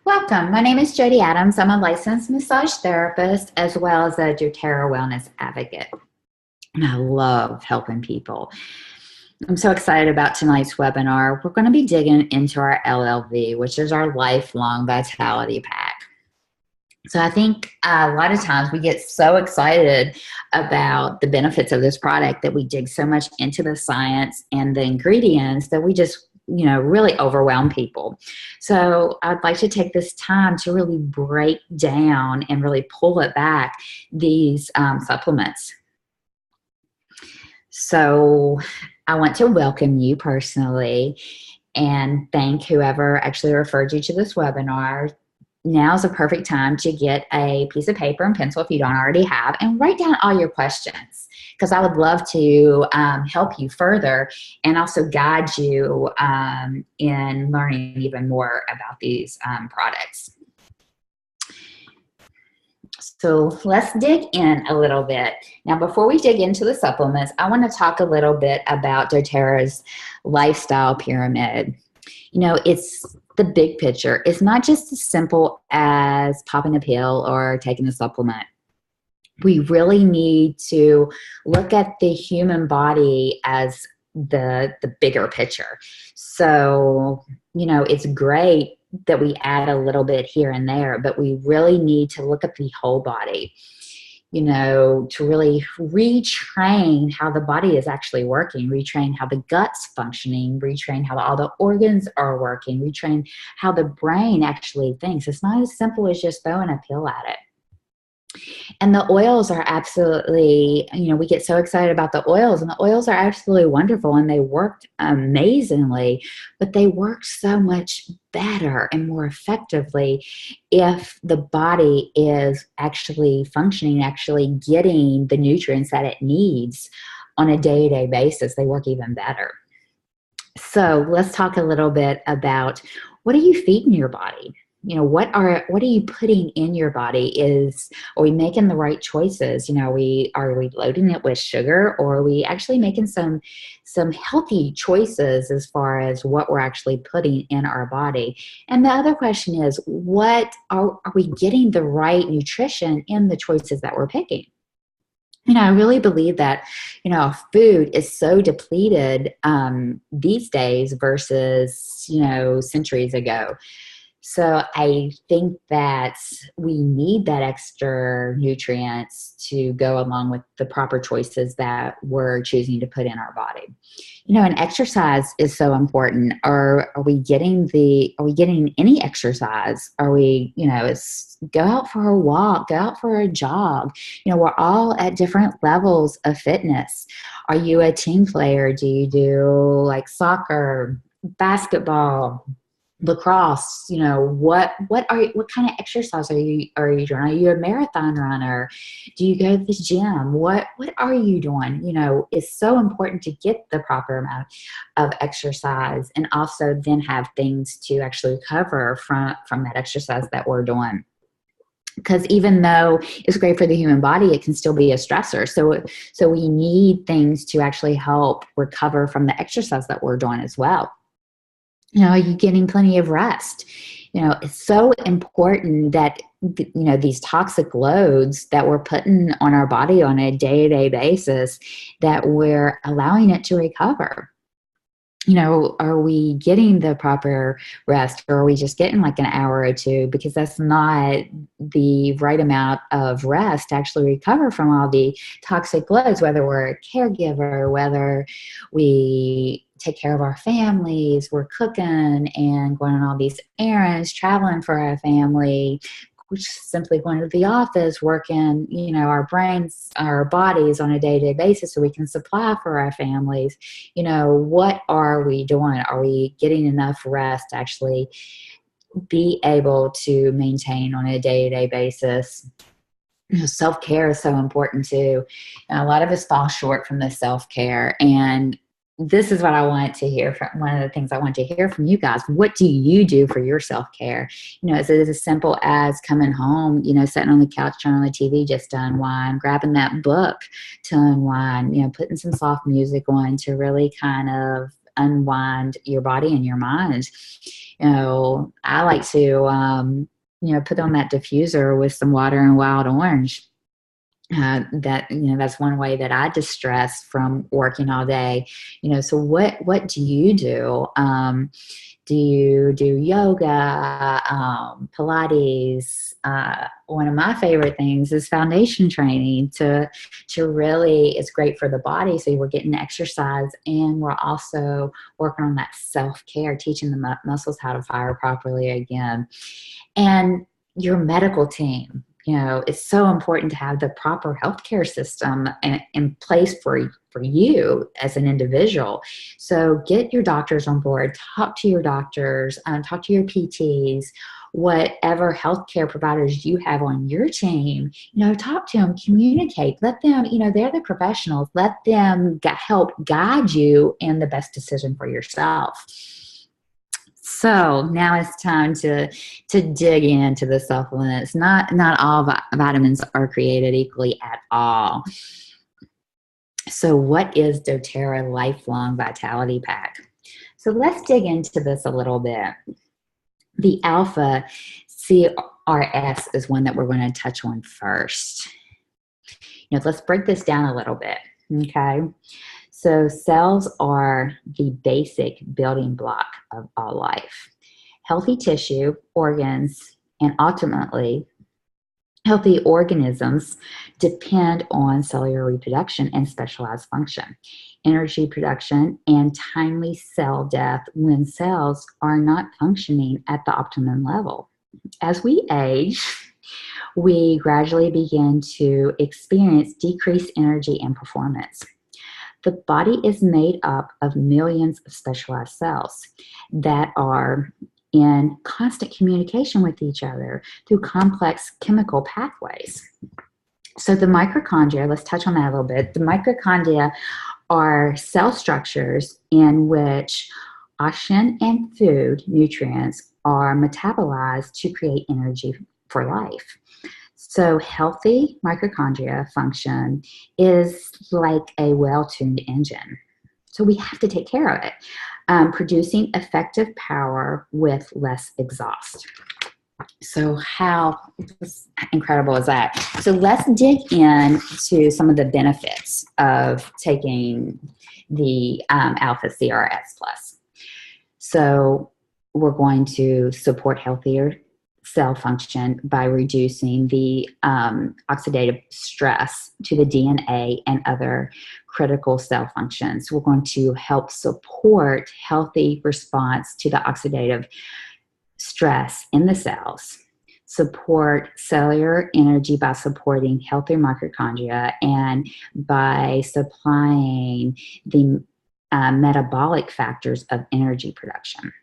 Welcome. My name is Jody Adams. I'm a licensed massage therapist as well as a doTERRA wellness advocate. And I love helping people. I'm so excited about tonight's webinar. We're going to be digging into our LLV, which is our lifelong vitality pack. So I think a lot of times we get so excited about the benefits of this product that we dig so much into the science and the ingredients that we just really overwhelm people. So I'd like to take this time to really break down and really pull it back, these supplements. So I want to welcome you personally and thank whoever actually referred you to this webinar. Now is a perfect time to get a piece of paper and pencil if you don't already have, and write down all your questions, because I would love to help you further and also guide you in learning even more about these products. So let's dig in a little bit. Now, before we dig into the supplements, I want to talk a little bit about doTERRA's lifestyle pyramid. It's the big picture. It's not just as simple as popping a pill or taking a supplement. We really need to look at the human body as the bigger picture. So, it's great that we add a little bit here and there, but we really need to look at the whole body, to really retrain how the body is actually working, retrain how the gut's functioning, retrain how all the organs are working, retrain how the brain actually thinks. It's not as simple as just throwing a pill at it. And the oils are absolutely, we get so excited about the oils, and the oils are absolutely wonderful and they worked amazingly, but they work so much better and more effectively if the body is actually functioning, actually getting the nutrients that it needs on a day-to-day basis. They work even better. So let's talk a little bit about, what are you feeding your body? What are you putting in your body? Are we making the right choices? Are we loading it with sugar, or are we actually making some healthy choices as far as what we're actually putting in our body? And the other question is, are we getting the right nutrition in the choices that we're picking? I really believe that, food is so depleted these days versus, centuries ago. So I think that we need that extra nutrients to go along with the proper choices that we're choosing to put in our body. And exercise is so important. Are we getting any exercise? Are we, go out for a walk, go out for a jog. We're all at different levels of fitness. Are you a team player? Do you do like soccer, basketball, lacrosse? What kind of exercise are you doing? Are you a marathon runner? Do you go to the gym? What are you doing? It's so important to get the proper amount of exercise, and also then have things to actually recover from that exercise that we're doing. Because even though it's great for the human body, it can still be a stressor. So we need things to actually help recover from the exercise that we're doing as well. Are you getting plenty of rest? It's so important that, these toxic loads that we're putting on our body on a day-to-day basis, that we're allowing it to recover. Are we getting the proper rest, or are we just getting like an hour or two? Because that's not the right amount of rest to actually recover from all the toxic loads, whether we're a caregiver, whether we take care of our families, we're cooking and going on all these errands, traveling for our family, simply going to the office, working, our brains, our bodies on a day-to-day basis so we can supply for our families. What are we doing? Are we getting enough rest to actually be able to maintain on a day-to-day basis? Self-care is so important too. And a lot of us fall short from the self-care, and this is what I want to hear from, one of the things I want to hear from you guys. What do you do for your self-care? Is it as simple as coming home, sitting on the couch, turning on the TV just to unwind, grabbing that book to unwind, putting some soft music on to really kind of unwind your body and your mind. You know, I like to, you know, put on that diffuser with some water and wild orange. That, you know, that's one way that I distress from working all day. You know, so what do you do? Do you do yoga, Pilates? One of my favorite things is foundation training to really, it's great for the body. So we're getting exercise and we're also working on that self-care, teaching the muscles how to fire properly again. And your medical team, you know, it's so important to have the proper healthcare system in place for you as an individual. So get your doctors on board, talk to your doctors, talk to your PTs, whatever healthcare providers you have on your team, you know, talk to them, communicate, let them, you know, they're the professionals, let them help guide you in the best decision for yourself. So now it's time to dig into the supplements. Not all vitamins are created equally at all. So what is doTERRA Lifelong Vitality Pack? So let's dig into this a little bit. The Alpha CRS is one that we're going to touch on first. You know, let's break this down a little bit, okay? So cells are the basic building block of all life. Healthy tissue, organs, and ultimately healthy organisms depend on cellular reproduction and specialized function, energy production, and timely cell death when cells are not functioning at the optimum level. As we age, we gradually begin to experience decreased energy and performance. The body is made up of millions of specialized cells that are in constant communication with each other through complex chemical pathways. So the mitochondria, let's touch on that a little bit. The mitochondria are cell structures in which oxygen and food nutrients are metabolized to create energy for life. So healthy mitochondria function is like a well-tuned engine. So we have to take care of it, producing effective power with less exhaust. So how incredible is that? So let's dig into some of the benefits of taking the Alpha CRS Plus. So we're going to support healthier cell function by reducing the oxidative stress to the DNA and other critical cell functions. We're going to help support healthy response to the oxidative stress in the cells, support cellular energy by supporting healthy mitochondria and by supplying the metabolic factors of energy production.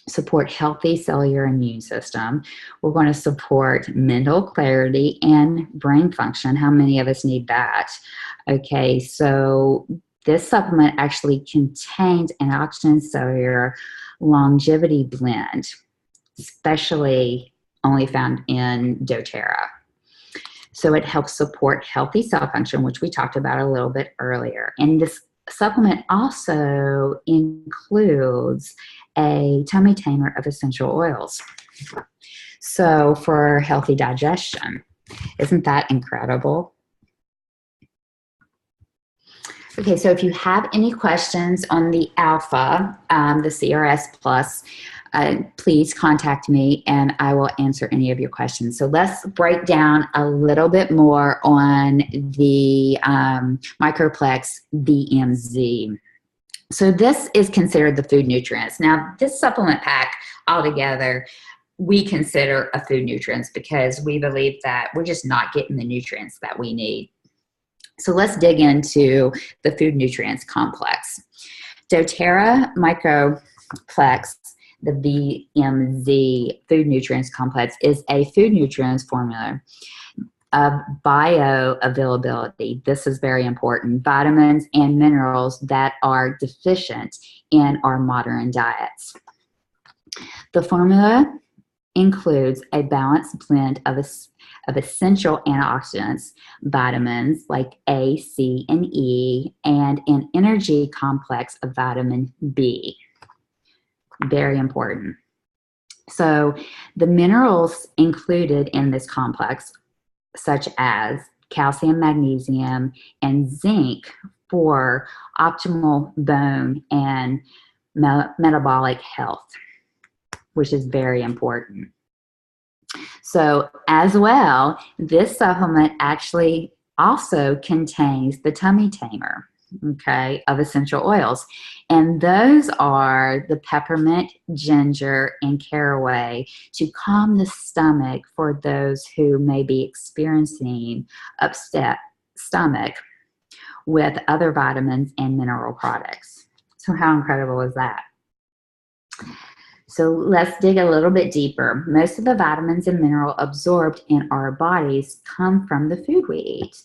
Support healthy cellular immune system. We're going to support mental clarity and brain function. How many of us need that? Okay, so this supplement actually contains an oxygen cellular longevity blend, especially only found in doTERRA. So it helps support healthy cell function, which we talked about a little bit earlier. And this supplement also includes a tummy tamer of essential oils. So for healthy digestion, isn't that incredible? Okay, so if you have any questions on the Alpha, the CRS Plus, please contact me and I will answer any of your questions. So let's break down a little bit more on the Microplex BMZ. So this is considered the food nutrients. Now, this supplement pack altogether, we consider a food nutrients because we believe that we're just not getting the nutrients that we need. So let's dig into the food nutrients complex. doTERRA Microplex, the BMZ food nutrients complex, is a food nutrients formula of bioavailability. This is very important. Vitamins and minerals that are deficient in our modern diets. The formula includes a balanced blend of essential antioxidants, vitamins like A, C, and E, and an energy complex of vitamin B. Very important. So the minerals included in this complex, such as calcium, magnesium, and zinc, for optimal bone and metabolic health, which is very important. So as well, this supplement actually also contains the tummy tamer, okay, of essential oils. And those are the peppermint, ginger, and caraway to calm the stomach for those who may be experiencing upset stomach with other vitamins and mineral products. So how incredible is that? So let's dig a little bit deeper. Most of the vitamins and minerals absorbed in our bodies come from the food we eat.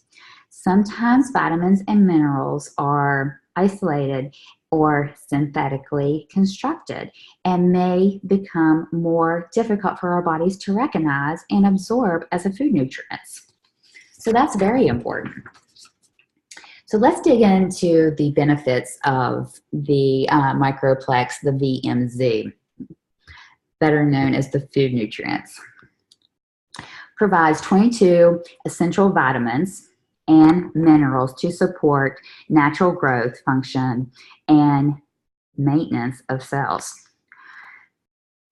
Sometimes vitamins and minerals are isolated or synthetically constructed and may become more difficult for our bodies to recognize and absorb as a food nutrients. So that's very important. So let's dig into the benefits of the Microplex, the VMZ, better known as the food nutrients. Provides 22 essential vitamins and minerals to support natural growth, function, and maintenance of cells.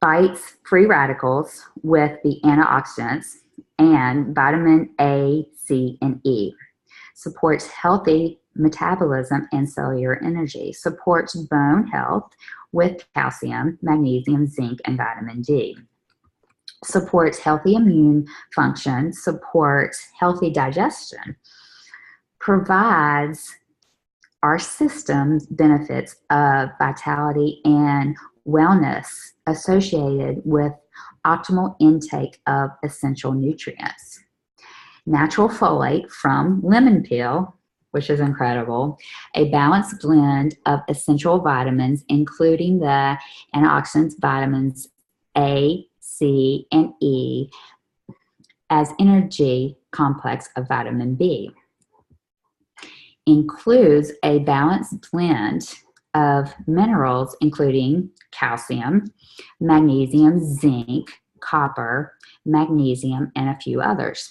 Fights free radicals with the antioxidants and vitamin A, C, and E. Supports healthy metabolism and cellular energy. Supports bone health with calcium, magnesium, zinc, and vitamin D. Supports healthy immune function. Supports healthy digestion. Provides our system's benefits of vitality and wellness associated with optimal intake of essential nutrients. Natural folate from lemon peel, which is incredible. A balanced blend of essential vitamins, including the antioxidants vitamins A, C, and E, as energy complex of vitamin B. Includes a balanced blend of minerals, including calcium, magnesium, zinc, copper, magnesium, and a few others.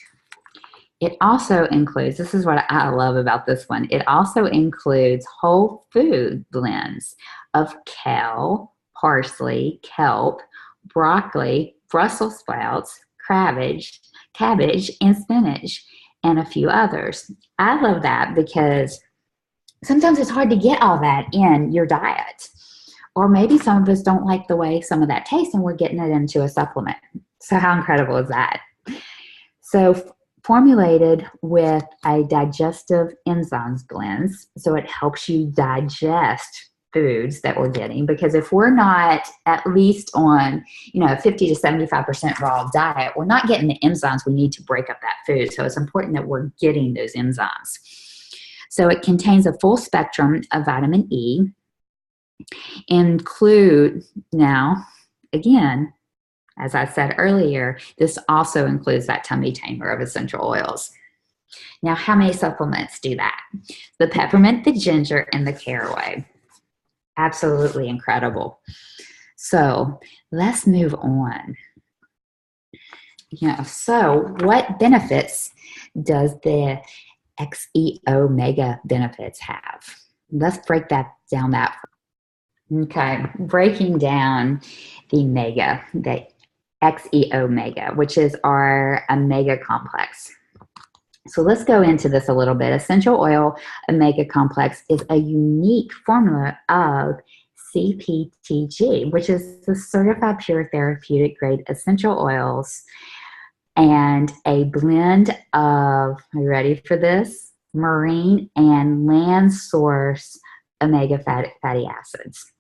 It also includes, this is what I love about this one, it also includes whole food blends of kale, parsley, kelp, broccoli, Brussels sprouts, cabbage, and spinach, and a few others. I love that because sometimes it's hard to get all that in your diet. Or maybe some of us don't like the way some of that tastes and we're getting it into a supplement. So how incredible is that? So formulated with a digestive enzymes blends, so it helps you digest foods that we're getting, because if we're not at least on 50 to 75% raw diet, we're not getting the enzymes we need to break up that food. So it's important that we're getting those enzymes. So it contains a full spectrum of vitamin E, include, now again, as I said earlier, this also includes that tummy tamer of essential oils. Now, how many supplements do that? The peppermint, the ginger, and the caraway. Absolutely incredible. So let's move on. So what benefits does the XE Omega benefits have? Let's break that down. Okay, breaking down the mega, the XE Omega, which is our omega complex. So let's go into this a little bit. Essential oil omega complex is a unique formula of CPTG, which is the certified pure therapeutic grade essential oils, and a blend of, are you ready for this? Marine and land source omega fatty acids.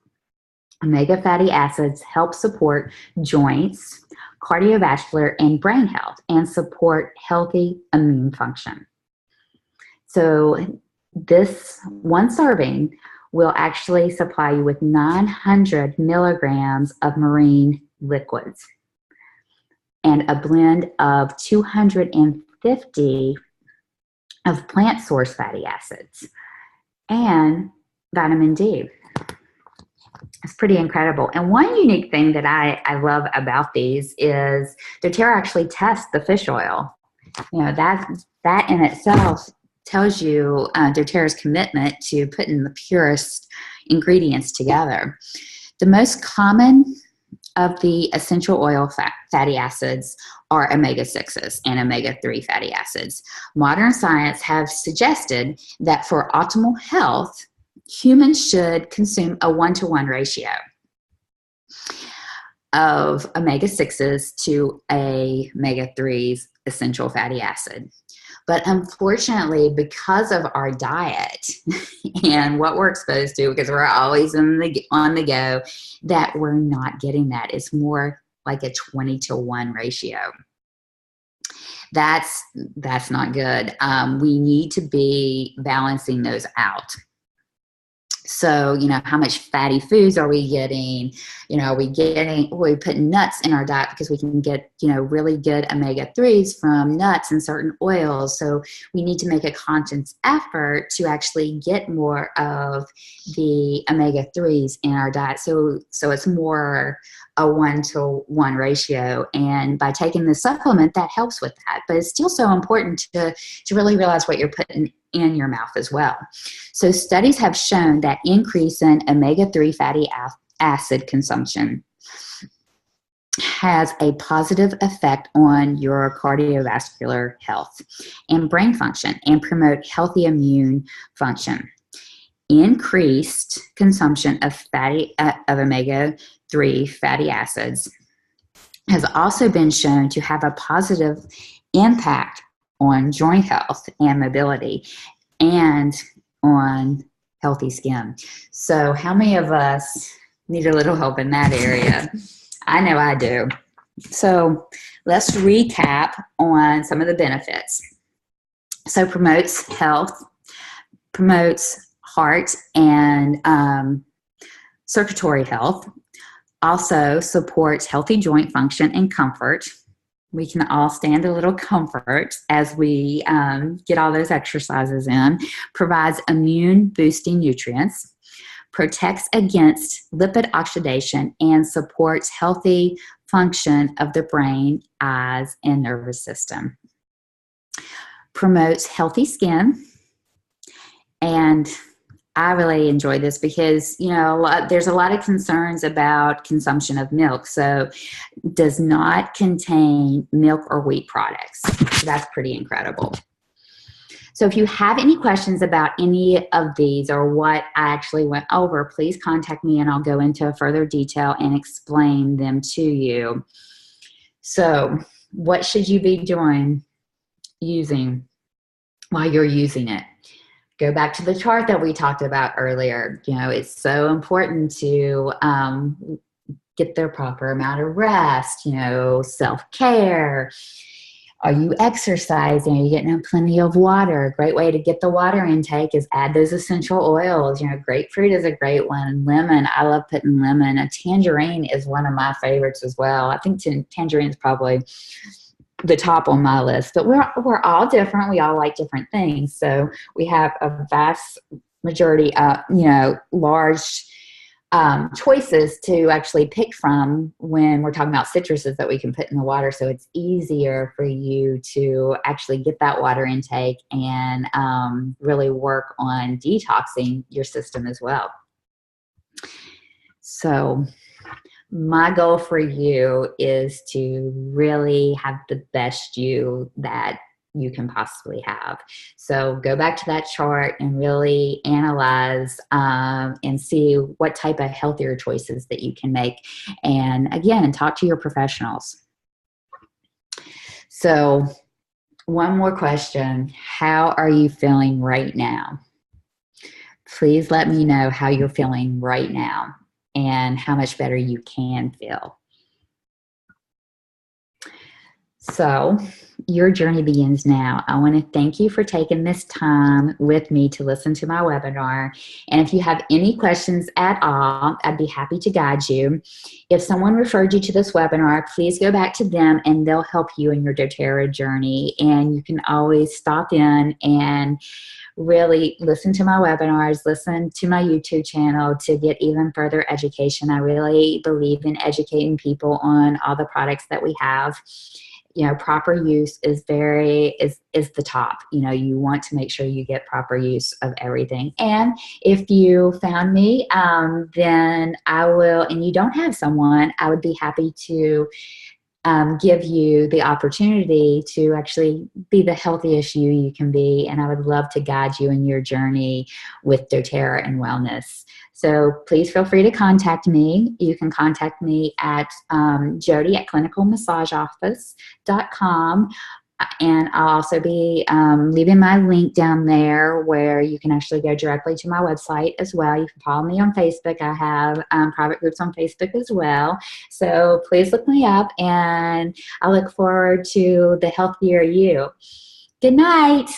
Omega fatty acids help support joints, cardiovascular, and brain health, and support healthy immune function. So this one serving will actually supply you with 900 milligrams of marine liquids. and a blend of 250 of plant source fatty acids and vitamin D. It's pretty incredible. And one unique thing that I love about these is doTERRA actually tests the fish oil. You know, that in itself tells you doTERRA's commitment to putting the purest ingredients together. The most common of the essential oil fatty acids are omega-6s and omega-3 fatty acids. Modern science has suggested that for optimal health, humans should consume a 1-to-1 ratio of omega-6s to omega-3s essential fatty acid. But unfortunately, because of our diet and what we're exposed to, because we're always on the go, that we're not getting that. It's more like a 20-to-1 ratio. That's not good. We need to be balancing those out. So, you know, how much fatty foods are we getting? You know, we put nuts in our diet because we can get, you know, really good omega-3s from nuts and certain oils. So we need to make a conscious effort to actually get more of the omega-3s in our diet. So it's more a 1-to-1 ratio. And by taking the supplement, that helps with that. But it's still so important to really realize what you're putting in your mouth as well. So studies have shown that increase in omega-3 fatty acid consumption has a positive effect on your cardiovascular health and brain function and promote healthy immune function. Increased consumption of omega-3 fatty acids has also been shown to have a positive impact on joint health and mobility and on healthy skin. So how many of us need a little help in that area? I know I do. So let's recap on some of the benefits. So promotes health, promotes heart and circulatory health, also supports healthy joint function and comfort. We can all stand a little comfort as we get all those exercises in, provides immune boosting nutrients, protects against lipid oxidation, and supports healthy function of the brain, eyes, and nervous system. Promotes healthy skin. And I really enjoy this because, you know, there's a lot of concerns about consumption of milk. So does not contain milk or wheat products. So that's pretty incredible. So if you have any questions about any of these or what I actually went over, please contact me and I'll go into further detail and explain them to you. So what should you be using while you're using it? Go back to the chart that we talked about earlier. You know, it's so important to get the proper amount of rest, you know, self-care. Are you exercising? Are you getting plenty of water? A great way to get the water intake is add those essential oils. You know, grapefruit is a great one. Lemon, I love putting lemon. A tangerine is one of my favorites as well. I think tangerine is probably the top on my list, but we're all different. We all like different things. So we have a vast majority of, you know, large choices to actually pick from when we're talking about citruses that we can put in the water. So it's easier for you to actually get that water intake and really work on detoxing your system as well. So my goal for you is to really have the best you that you can possibly have. So go back to that chart and really analyze and see what type of healthier choices that you can make. And again, talk to your professionals. So one more question. How are you feeling right now? Please let me know how you're feeling right now and how much better you can feel. So, your journey begins now. I want to thank you for taking this time with me to listen to my webinar. And if you have any questions at all, I'd be happy to guide you. If someone referred you to this webinar, please go back to them and they'll help you in your doTERRA journey. And you can always stop in and really listen to my webinars, listen to my YouTube channel to get even further education. I really believe in educating people on all the products that we have. You know, proper use is the top. You know, you want to make sure you get proper use of everything. And if you found me, then I will, and you don't have someone, I would be happy to give you the opportunity to actually be the healthiest you can be. And I would love to guide you in your journey with doTERRA and wellness. So please feel free to contact me. You can contact me at Jody at clinicalmassageoffice.com. And I'll also be leaving my link down there where you can actually go directly to my website as well. You can follow me on Facebook. I have private groups on Facebook as well. So please look me up, and I look forward to the healthier you. Good night.